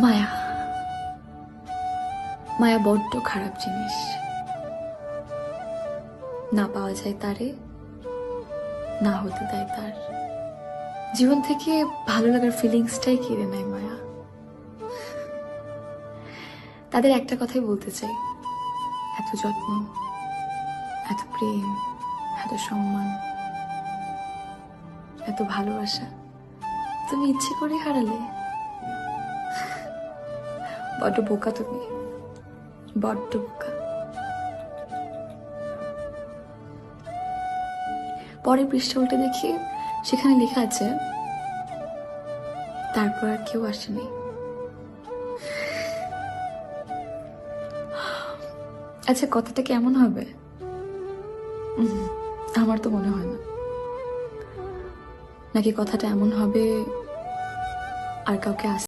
মায়া মায়া বড্ড খারাপ জিনিস। না পাওয়া যায় তারে, না হতে দেয় তার। জীবন থেকে ভালো লাগার ফিলিংসটাই কেড়ে নেয় মায়া। তাদের একটা কথাই বলতে চাই, এত যত্ন, এত প্রেম, এত সম্মান, এত ভালোবাসা তুমি ইচ্ছে করে হারালে। বড্ড বোকা তুমি, বড্ড বোকা। পরে পৃষ্ঠা উল্টে দেখি সেখানে লেখা আছে, তারপর আর কেউ আসেনি। আচ্ছা, কথাটা কেমন হবে? আমার তো মনে হয় না। নাকি কথাটা এমন হবে আর কাউকে